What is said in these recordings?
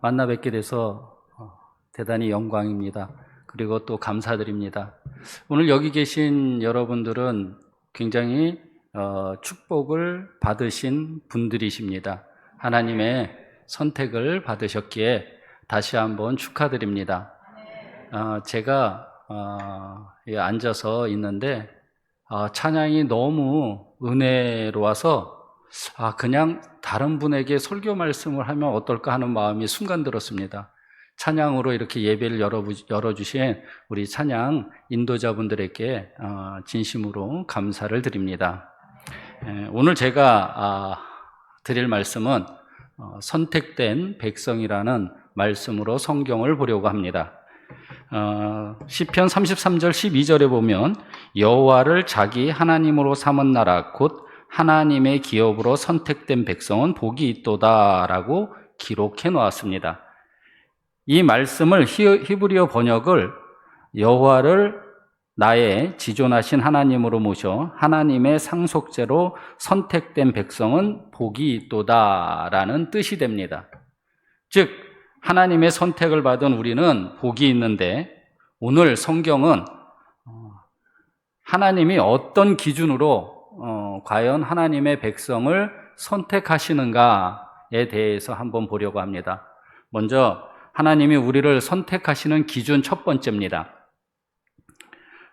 만나 뵙게 돼서 대단히 영광입니다. 그리고 또 감사드립니다. 오늘 여기 계신 여러분들은 굉장히 축복을 받으신 분들이십니다. 하나님의 선택을 받으셨기에 다시 한번 축하드립니다. 제가 앉아서 있는데 찬양이 너무 은혜로워서 그냥 다른 분에게 설교 말씀을 하면 어떨까 하는 마음이 순간 들었습니다. 찬양으로 이렇게 예배를 열어주신 우리 찬양 인도자분들에게 진심으로 감사를 드립니다. 오늘 제가 드릴 말씀은 선택된 백성이라는 말씀으로 성경을 보려고 합니다. 시편 33절 12절에 보면 여호와를 자기 하나님으로 삼은 나라 곧 하나님의 기업으로 선택된 백성은 복이 있도다 라고 기록해 놓았습니다. 이 말씀을 히브리어 번역을 여호와를 나의 지존하신 하나님으로 모셔 하나님의 상속제로 선택된 백성은 복이 있도다 라는 뜻이 됩니다. 즉 하나님의 선택을 받은 우리는 복이 있는데, 오늘 성경은 하나님이 어떤 기준으로 과연 하나님의 백성을 선택하시는가에 대해서 한번 보려고 합니다. 먼저 하나님이 우리를 선택하시는 기준 첫 번째입니다.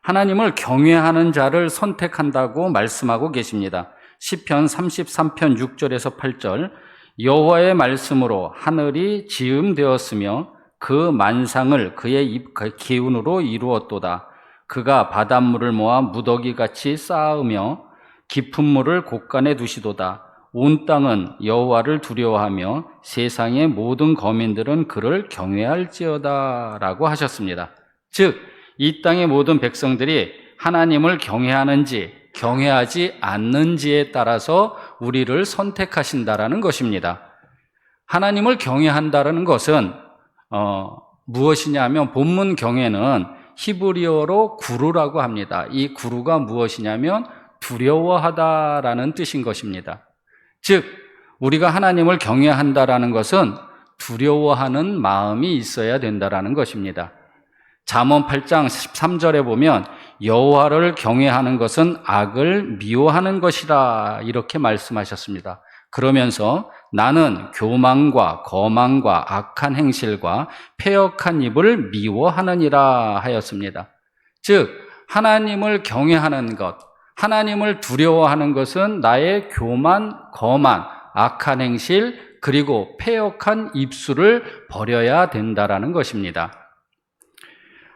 하나님을 경외하는 자를 선택한다고 말씀하고 계십니다. 시편 33편 6절에서 8절 여호와의 말씀으로 하늘이 지음되었으며 그 만상을 그의 입 기운으로 이루었도다. 그가 바닷물을 모아 무더기같이 쌓으며 깊은 물을 곳간에 두시도다. 온 땅은 여호와를 두려워하며 세상의 모든 거민들은 그를 경외할지어다 라고 하셨습니다. 즉, 이 땅의 모든 백성들이 하나님을 경외하는지 경외하지 않는지에 따라서 우리를 선택하신다라는 것입니다. 하나님을 경외한다라는 것은 무엇이냐면, 본문 경외는 히브리어로 구루라고 합니다. 이 구루가 무엇이냐면 두려워하다라는 뜻인 것입니다. 즉, 우리가 하나님을 경외한다라는 것은 두려워하는 마음이 있어야 된다라는 것입니다. 잠언 8장 13절에 보면 여호와를 경외하는 것은 악을 미워하는 것이라 이렇게 말씀하셨습니다. 그러면서 나는 교만과 거만과 악한 행실과 패역한 입을 미워하느니라 하였습니다. 즉, 하나님을 경외하는 것, 하나님을 두려워하는 것은 나의 교만, 거만, 악한 행실, 그리고 패역한 입술을 버려야 된다라는 것입니다.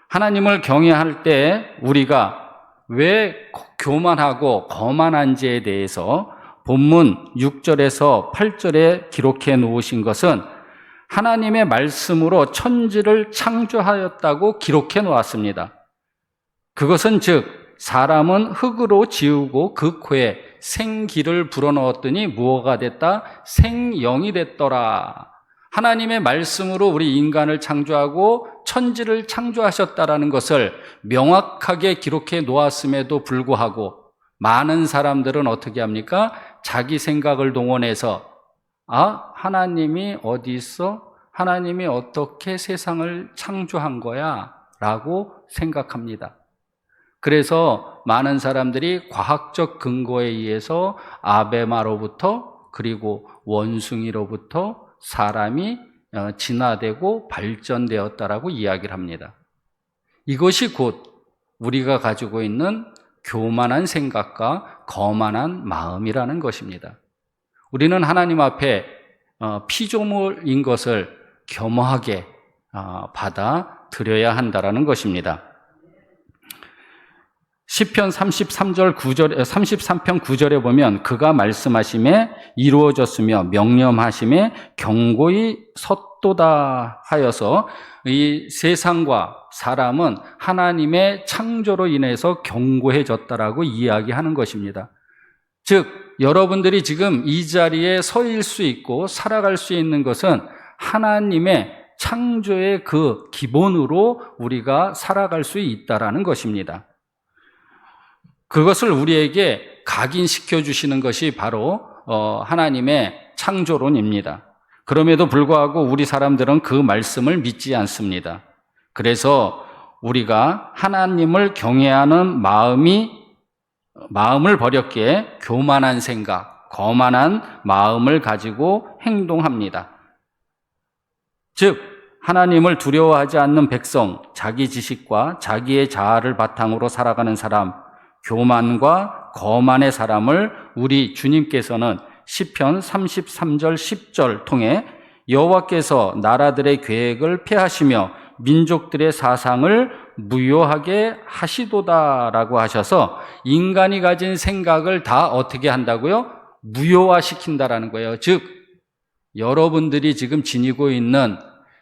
하나님을 경외할 때 우리가 왜 교만하고 거만한지에 대해서 본문 6절에서 8절에 기록해 놓으신 것은 하나님의 말씀으로 천지를 창조하였다고 기록해 놓았습니다. 그것은 즉 사람은 흙으로 지우고 그 코에 생기를 불어넣었더니 무엇가 됐다? 생영이 됐더라. 하나님의 말씀으로 우리 인간을 창조하고 천지를 창조하셨다라는 것을 명확하게 기록해 놓았음에도 불구하고 많은 사람들은 어떻게 합니까? 자기 생각을 동원해서 하나님이 어디 있어? 하나님이 어떻게 세상을 창조한 거야? 라고 생각합니다. 그래서 많은 사람들이 과학적 근거에 의해서 아베마로부터 그리고 원숭이로부터 사람이 진화되고 발전되었다라고 이야기를 합니다. 이것이 곧 우리가 가지고 있는 교만한 생각과 거만한 마음이라는 것입니다. 우리는 하나님 앞에 피조물인 것을 겸허하게 받아들여야 한다라는 것입니다. 시편 33편 9절에 보면 그가 말씀하심에 이루어졌으며 명령하심에 경고히 섰도다 하여서 이 세상과 사람은 하나님의 창조로 인해서 경고해졌다라고 이야기하는 것입니다. 즉, 여러분들이 지금 이 자리에 서일 수 있고 살아갈 수 있는 것은 하나님의 창조의 그 기본으로 우리가 살아갈 수 있다라는 것입니다. 그것을 우리에게 각인시켜 주시는 것이 바로 하나님의 창조론입니다. 그럼에도 불구하고 우리 사람들은 그 말씀을 믿지 않습니다. 그래서 우리가 하나님을 경외하는 마음을 버렸기에 교만한 생각, 거만한 마음을 가지고 행동합니다. 즉, 하나님을 두려워하지 않는 백성, 자기 지식과 자기의 자아를 바탕으로 살아가는 사람, 교만과 거만의 사람을 우리 주님께서는 시편 33절 10절 통해 여호와께서 나라들의 계획을 폐하시며 민족들의 사상을 무효하게 하시도다라고 하셔서 인간이 가진 생각을 다 어떻게 한다고요? 무효화시킨다라는 거예요. 즉, 여러분들이 지금 지니고 있는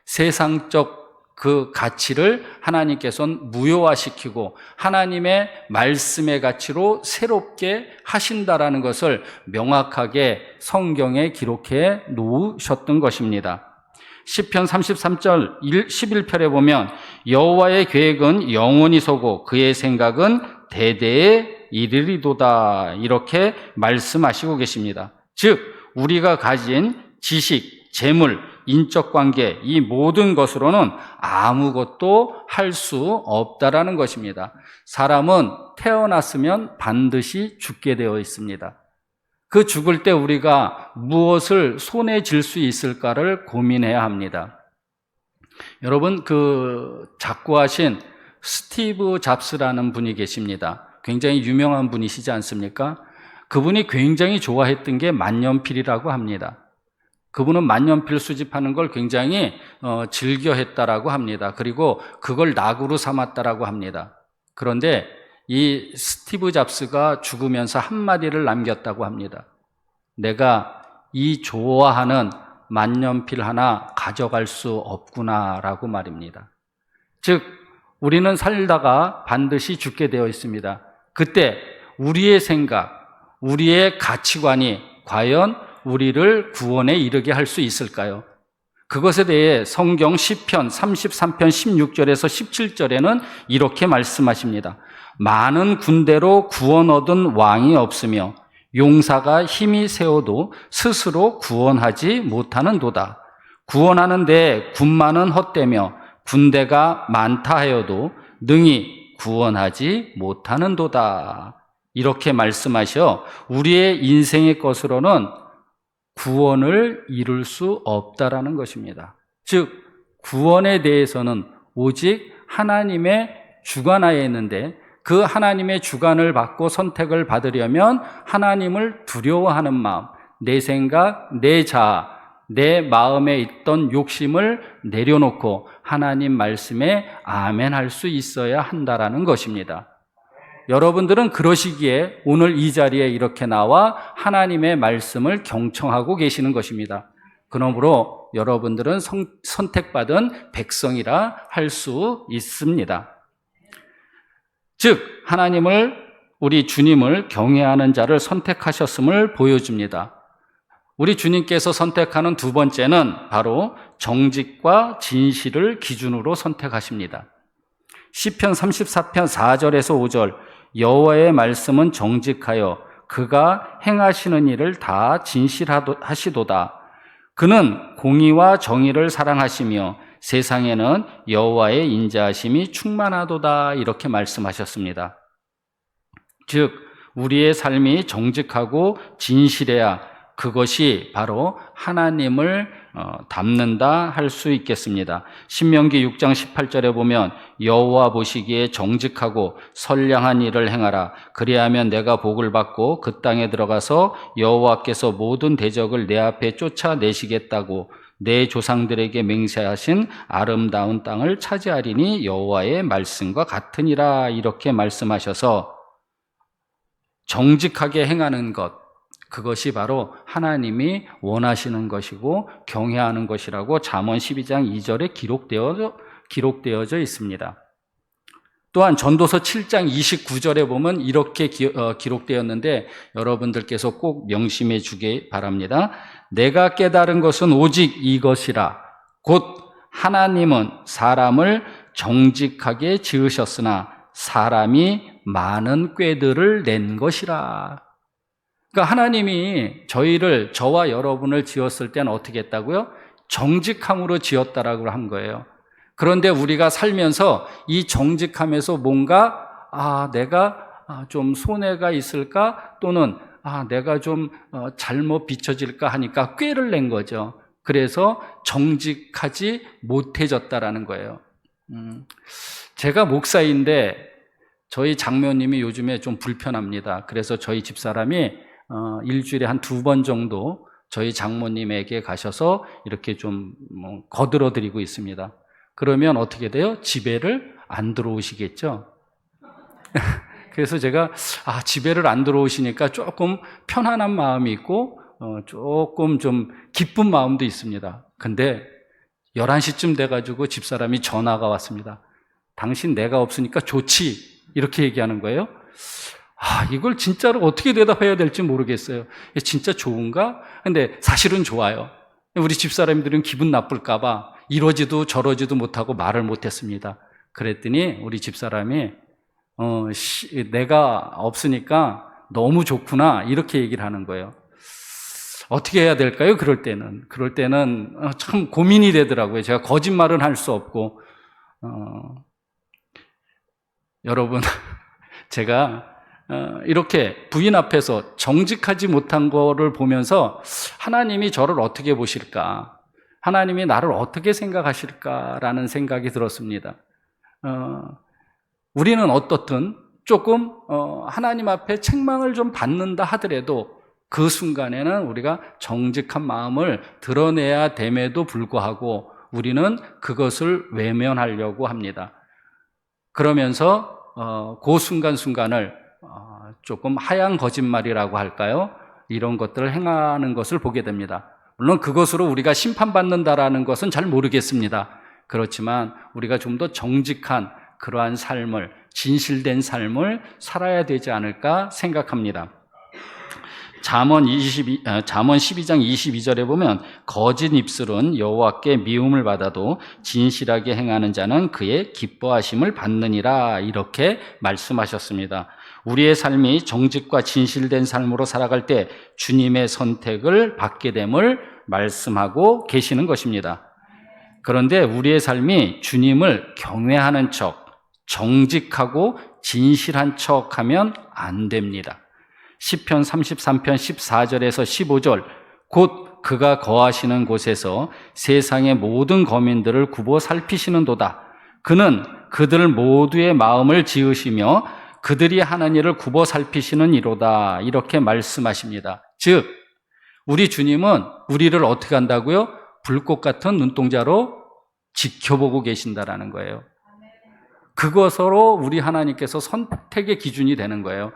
세상적 그 가치를 하나님께서는 무효화시키고 하나님의 말씀의 가치로 새롭게 하신다라는 것을 명확하게 성경에 기록해 놓으셨던 것입니다. 시편 33절 11절에 보면 여호와의 계획은 영원히 서고 그의 생각은 대대에 이르리도다 이렇게 말씀하시고 계십니다. 즉 우리가 가진 지식, 재물, 인적 관계 이 모든 것으로는 아무것도 할 수 없다라는 것입니다. 사람은 태어났으면 반드시 죽게 되어 있습니다. 그 죽을 때 우리가 무엇을 손에 쥘 수 있을까를 고민해야 합니다. 여러분 그 작고하신 스티브 잡스라는 분이 계십니다. 굉장히 유명한 분이시지 않습니까? 그분이 굉장히 좋아했던 게 만년필이라고 합니다. 그분은 만년필 수집하는 걸 굉장히 즐겨했다라고 합니다. 그리고 그걸 낙으로 삼았다라고 합니다. 그런데 이 스티브 잡스가 죽으면서 한마디를 남겼다고 합니다. 내가 이 좋아하는 만년필 하나 가져갈 수 없구나라고 말입니다. 즉 우리는 살다가 반드시 죽게 되어 있습니다. 그때 우리의 생각, 우리의 가치관이 과연 우리를 구원에 이르게 할 수 있을까요? 그것에 대해 성경 시편 33편 16절에서 17절에는 이렇게 말씀하십니다. 많은 군대로 구원 얻은 왕이 없으며 용사가 힘이 세워도 스스로 구원하지 못하는도다. 구원하는데 군마는 헛되며 군대가 많다 하여도 능히 구원하지 못하는도다. 이렇게 말씀하셔 우리의 인생의 것으로는 구원을 이룰 수 없다라는 것입니다. 즉 구원에 대해서는 오직 하나님의 주관하에 있는데 그 하나님의 주관을 받고 선택을 받으려면 하나님을 두려워하는 마음, 내 생각, 내 자아, 내 마음에 있던 욕심을 내려놓고 하나님 말씀에 아멘할 수 있어야 한다라는 것입니다. 여러분들은 그러시기에 오늘 이 자리에 이렇게 나와 하나님의 말씀을 경청하고 계시는 것입니다. 그러므로 여러분들은 선택받은 백성이라 할 수 있습니다. 즉 하나님을 우리 주님을 경외하는 자를 선택하셨음을 보여줍니다. 우리 주님께서 선택하는 두 번째는 바로 정직과 진실을 기준으로 선택하십니다. 시편 34편 4절에서 5절 여호와의 말씀은 정직하여 그가 행하시는 일을 다 진실하시도다. 그는 공의와 정의를 사랑하시며 세상에는 여호와의 인자하심이 충만하도다 이렇게 말씀하셨습니다. 즉 우리의 삶이 정직하고 진실해야 그것이 바로 하나님을 닮는다 할 수 있겠습니다. 신명기 6장 18절에 보면 여호와 보시기에 정직하고 선량한 일을 행하라. 그리하면 내가 복을 받고 그 땅에 들어가서 여호와께서 모든 대적을 내 앞에 쫓아내시겠다고 내 조상들에게 맹세하신 아름다운 땅을 차지하리니 여호와의 말씀과 같으니라 이렇게 말씀하셔서 정직하게 행하는 것 그것이 바로 하나님이 원하시는 것이고 경외하는 것이라고 잠언 12장 2절에 기록되어져 있습니다. 또한 전도서 7장 29절에 보면 이렇게 기록되었는데 여러분들께서 꼭 명심해 주기 바랍니다. 내가 깨달은 것은 오직 이것이라 곧 하나님은 사람을 정직하게 지으셨으나 사람이 많은 꾀들을 낸 것이라. 그러니까 하나님이 저와 여러분을 지었을 때는 어떻게 했다고요? 정직함으로 지었다라고 한 거예요. 그런데 우리가 살면서 이 정직함에서 뭔가 내가 좀 손해가 있을까? 또는 내가 좀 잘못 비춰질까 하니까 꾀를 낸 거죠. 그래서 정직하지 못해졌다라는 거예요. 제가 목사인데 저희 장로님이 요즘에 좀 불편합니다. 그래서 저희 집사람이 일주일에 한 2번 정도 저희 장모님에게 가셔서 이렇게 좀 거들어 드리고 있습니다. 그러면 어떻게 돼요? 집에를 안 들어오시겠죠? 그래서 제가 집에를 안 들어오시니까 조금 편안한 마음이 있고 조금 좀 기쁜 마음도 있습니다. 근데 11시쯤 돼가지고 집사람이 전화가 왔습니다. 당신 내가 없으니까 좋지 이렇게 얘기하는 거예요. 이걸 진짜로 어떻게 대답해야 될지 모르겠어요. 진짜 좋은가? 근데 사실은 좋아요. 우리 집사람들은 기분 나쁠까 봐 이러지도 저러지도 못하고 말을 못했습니다. 그랬더니 우리 집사람이 내가 없으니까 너무 좋구나 이렇게 얘기를 하는 거예요. 어떻게 해야 될까요? 그럴 때는 참 고민이 되더라고요. 제가 거짓말은 할 수 없고 여러분 제가 이렇게 부인 앞에서 정직하지 못한 거를 보면서 하나님이 저를 어떻게 보실까? 하나님이 나를 어떻게 생각하실까라는 생각이 들었습니다. 우리는 어떻든 조금 하나님 앞에 책망을 좀 받는다 하더라도 그 순간에는 우리가 정직한 마음을 드러내야 됨에도 불구하고 우리는 그것을 외면하려고 합니다. 그러면서 그 순간순간을 조금 하얀 거짓말이라고 할까요? 이런 것들을 행하는 것을 보게 됩니다. 물론 그것으로 우리가 심판받는다라는 것은 잘 모르겠습니다. 그렇지만 우리가 좀 더 정직한 그러한 삶을, 진실된 삶을 살아야 되지 않을까 생각합니다. 잠언 12장 22절에 보면 거짓 입술은 여호와께 미움을 받아도 진실하게 행하는 자는 그의 기뻐하심을 받느니라 이렇게 말씀하셨습니다. 우리의 삶이 정직과 진실된 삶으로 살아갈 때 주님의 선택을 받게 됨을 말씀하고 계시는 것입니다. 그런데 우리의 삶이 주님을 경외하는 척, 정직하고 진실한 척하면 안 됩니다. 시편 33편 14절에서 15절 곧 그가 거하시는 곳에서 세상의 모든 거민들을 굽어 살피시는도다. 그는 그들 모두의 마음을 지으시며 그들이 하는 일을 굽어 살피시는 이로다. 이렇게 말씀하십니다. 즉 우리 주님은 우리를 어떻게 한다고요? 불꽃 같은 눈동자로 지켜보고 계신다라는 거예요. 그것으로 우리 하나님께서 선택의 기준이 되는 거예요.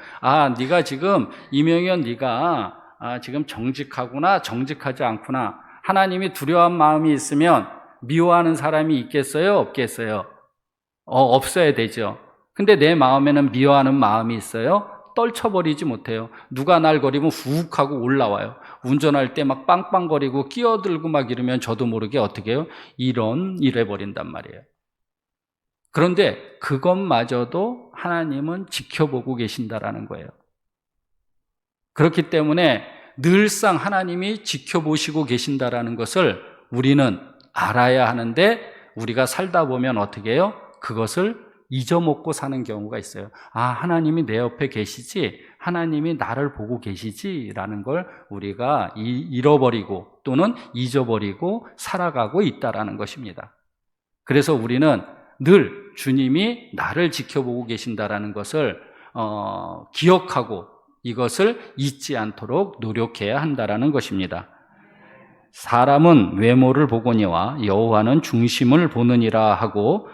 네가 지금 이명현 네가 지금 정직하구나 정직하지 않구나. 하나님이 두려운 마음이 있으면 미워하는 사람이 있겠어요? 없겠어요? 없어야 되죠. 근데 내 마음에는 미워하는 마음이 있어요? 떨쳐버리지 못해요. 누가 날 거리면 훅 하고 올라와요. 운전할 때 막 빵빵거리고 끼어들고 막 이러면 저도 모르게 어떻게 해요? 이래버린단 말이에요. 그런데 그것마저도 하나님은 지켜보고 계신다라는 거예요. 그렇기 때문에 늘상 하나님이 지켜보시고 계신다라는 것을 우리는 알아야 하는데 우리가 살다 보면 어떻게 해요? 그것을 잊어먹고 사는 경우가 있어요. 하나님이 내 옆에 계시지, 하나님이 나를 보고 계시지라는 걸 우리가 잃어버리고 또는 잊어버리고 살아가고 있다라는 것입니다. 그래서 우리는 늘 주님이 나를 지켜보고 계신다라는 것을 기억하고 이것을 잊지 않도록 노력해야 한다라는 것입니다. 사람은 외모를 보거니와 여호와는 중심을 보느니라 하고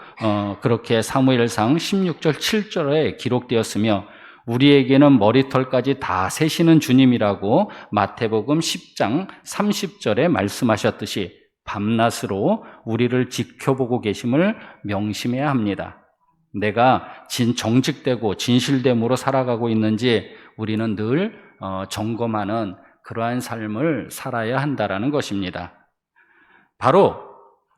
그렇게 사무엘상 16절 7절에 기록되었으며 우리에게는 머리털까지 다 세시는 주님이라고 마태복음 10장 30절에 말씀하셨듯이 밤낮으로 우리를 지켜보고 계심을 명심해야 합니다. 내가 정직되고 진실됨으로 살아가고 있는지 우리는 늘 점검하는 그러한 삶을 살아야 한다라는 것입니다. 바로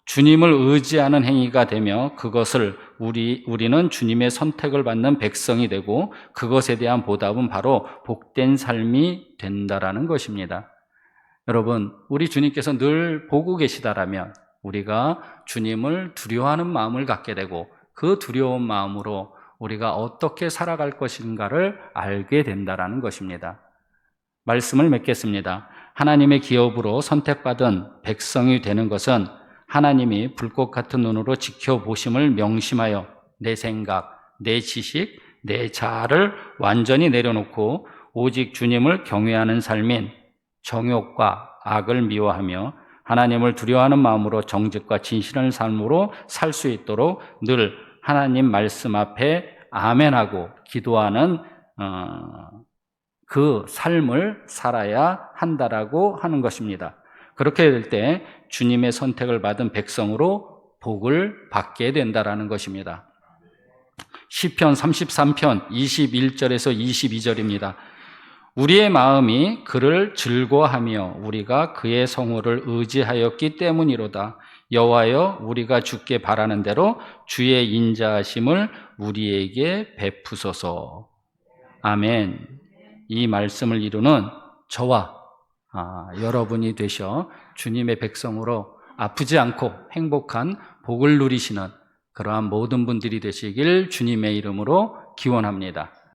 주님을 의지하는 행위가 되며 그것을 우리는 주님의 선택을 받는 백성이 되고 그것에 대한 보답은 바로 복된 삶이 된다라는 것입니다. 여러분, 우리 주님께서 늘 보고 계시다라면 우리가 주님을 두려워하는 마음을 갖게 되고 그 두려운 마음으로 우리가 어떻게 살아갈 것인가를 알게 된다라는 것입니다. 말씀을 맺겠습니다. 하나님의 기업으로 선택받은 백성이 되는 것은 하나님이 불꽃 같은 눈으로 지켜보심을 명심하여 내 생각, 내 지식, 내 자아를 완전히 내려놓고 오직 주님을 경외하는 삶인 정욕과 악을 미워하며 하나님을 두려워하는 마음으로 정직과 진실한 삶으로 살 수 있도록 늘 하나님 말씀 앞에 아멘하고 기도하는 그 삶을 살아야 한다라고 하는 것입니다. 그렇게 될 때 주님의 선택을 받은 백성으로 복을 받게 된다라는 것입니다. 시편 33편 21절에서 22절입니다. 우리의 마음이 그를 즐거워하며 우리가 그의 성호를 의지하였기 때문이로다. 여호와여, 우리가 주께 바라는 대로 주의 인자하심을 우리에게 베푸소서. 아멘. 이 말씀을 이루는 저와 여러분이 되셔 주님의 백성으로 아프지 않고 행복한 복을 누리시는 그러한 모든 분들이 되시길 주님의 이름으로 기원합니다.